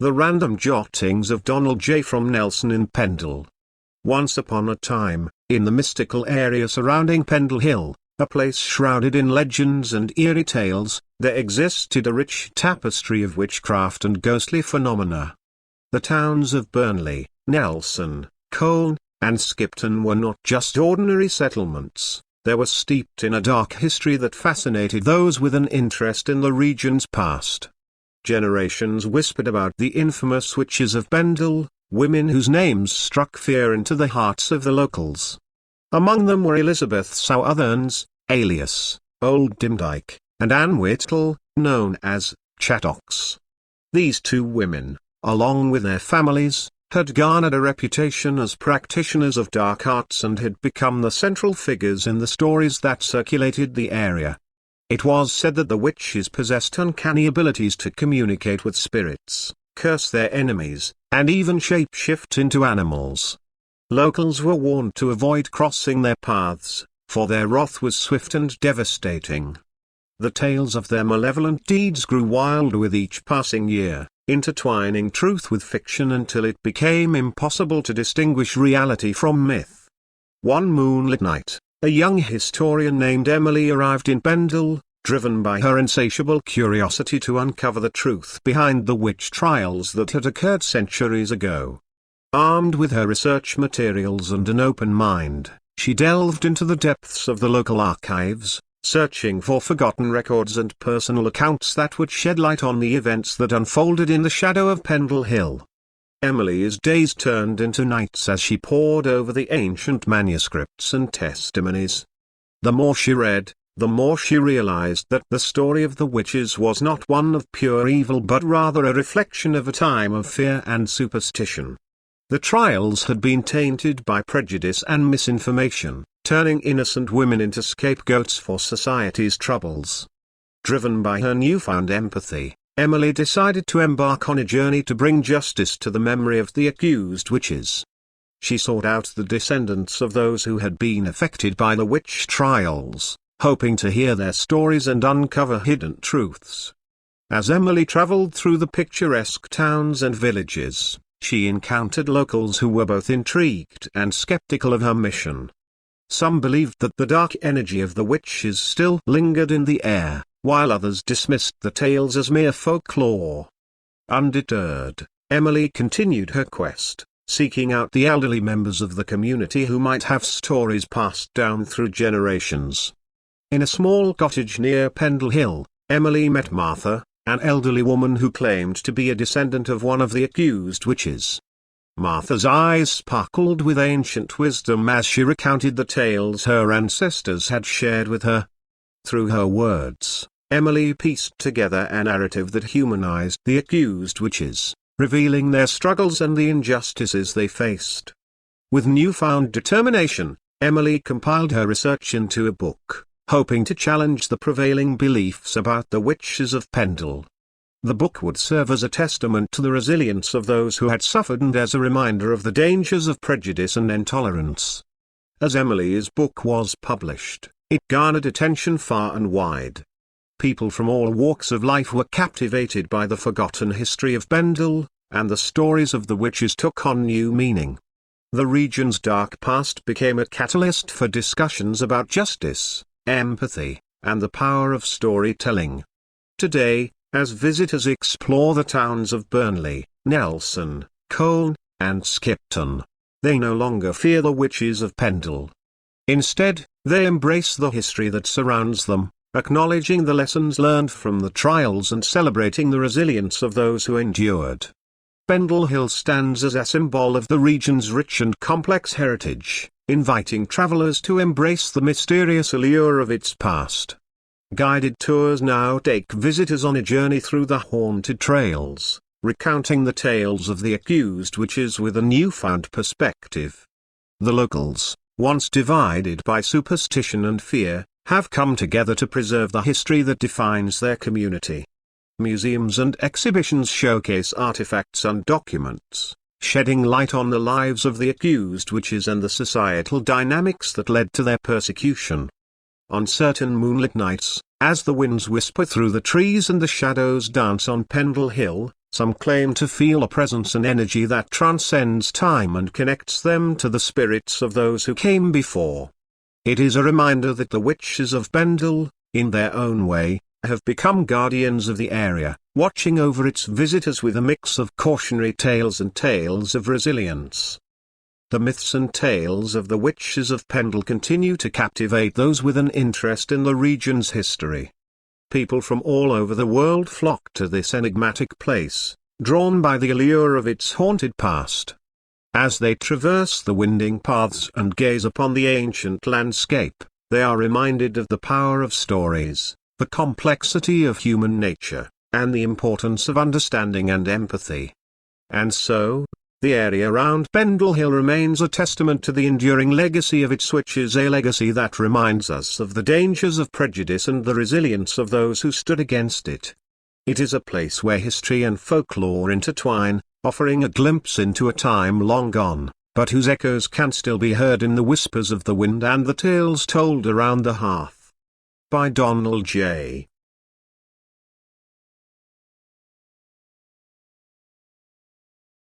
The Random Jottings of Donald J. from Nelson in Pendle. Once upon a time, in the mystical area surrounding Pendle Hill, a place shrouded in legends and eerie tales, there existed a rich tapestry of witchcraft and ghostly phenomena. The towns of Burnley, Nelson, Colne, and Skipton were not just ordinary settlements. They were steeped in a dark history that fascinated those with an interest in the region's past. Generations whispered about the infamous witches of Pendle, women whose names struck fear into the hearts of the locals. Among them were Elizabeth Southerns, alias Old Dimdyke, and Anne Whittle, known as Jottings. These two women, along with their families, had garnered a reputation as practitioners of dark arts and had become the central figures in the stories that circulated the area. It was said that the witches possessed uncanny abilities to communicate with spirits, curse their enemies, and even shape-shift into animals. Locals were warned to avoid crossing their paths, for their wrath was swift and devastating. The tales of their malevolent deeds grew wild with each passing year, intertwining truth with fiction until it became impossible to distinguish reality from myth. One moonlit night, a young historian named Emily arrived in Pendle, driven by her insatiable curiosity to uncover the truth behind the witch trials that had occurred centuries ago. Armed with her research materials and an open mind, she delved into the depths of the local archives, searching for forgotten records and personal accounts that would shed light on the events that unfolded in the shadow of Pendle Hill. Emily's days turned into nights as she pored over the ancient manuscripts and testimonies. The more she read, the more she realized that the story of the witches was not one of pure evil but rather a reflection of a time of fear and superstition. The trials had been tainted by prejudice and misinformation, turning innocent women into scapegoats for society's troubles. Driven by her newfound empathy, Emily decided to embark on a journey to bring justice to the memory of the accused witches. She sought out the descendants of those who had been affected by the witch trials, hoping to hear their stories and uncover hidden truths. As Emily traveled through the picturesque towns and villages, she encountered locals who were both intrigued and skeptical of her mission. Some believed that the dark energy of the witches still lingered in the air, while others dismissed the tales as mere folklore. Undeterred, Emily continued her quest, seeking out the elderly members of the community who might have stories passed down through generations. In a small cottage near Pendle Hill, Emily met Martha, an elderly woman who claimed to be a descendant of one of the accused witches. Martha's eyes sparkled with ancient wisdom as she recounted the tales her ancestors had shared with her. Through her words, Emily pieced together a narrative that humanized the accused witches, revealing their struggles and the injustices they faced. With newfound determination, Emily compiled her research into a book, hoping to challenge the prevailing beliefs about the witches of Pendle. The book would serve as a testament to the resilience of those who had suffered and as a reminder of the dangers of prejudice and intolerance. As Emily's book was published, it garnered attention far and wide. People from all walks of life were captivated by the forgotten history of Pendle, and the stories of the witches took on new meaning. The region's dark past became a catalyst for discussions about justice, empathy, and the power of storytelling. Today, as visitors explore the towns of Burnley, Nelson, Colne, and Skipton, they no longer fear the witches of Pendle. Instead, they embrace the history that surrounds them, acknowledging the lessons learned from the trials and celebrating the resilience of those who endured. Pendle Hill stands as a symbol of the region's rich and complex heritage, inviting travelers to embrace the mysterious allure of its past. Guided tours now take visitors on a journey through the haunted trails, recounting the tales of the accused witches with a newfound perspective. The locals, once divided by superstition and fear, have come together to preserve the history that defines their community. Museums and exhibitions showcase artifacts and documents, shedding light on the lives of the accused witches and the societal dynamics that led to their persecution. On certain moonlit nights, as the winds whisper through the trees and the shadows dance on Pendle Hill, some claim to feel a presence and energy that transcends time and connects them to the spirits of those who came before. It is a reminder that the witches of Pendle, in their own way, have become guardians of the area, watching over its visitors with a mix of cautionary tales and tales of resilience. The myths and tales of the witches of Pendle continue to captivate those with an interest in the region's history. People from all over the world flock to this enigmatic place, drawn by the allure of its haunted past. As they traverse the winding paths and gaze upon the ancient landscape, they are reminded of the power of stories, the complexity of human nature, and the importance of understanding and empathy. And so, the area around Pendle Hill remains a testament to the enduring legacy of its witches, a legacy that reminds us of the dangers of prejudice and the resilience of those who stood against it. It is a place where history and folklore intertwine, offering a glimpse into a time long gone, but whose echoes can still be heard in the whispers of the wind and the tales told around the hearth. By Donald J.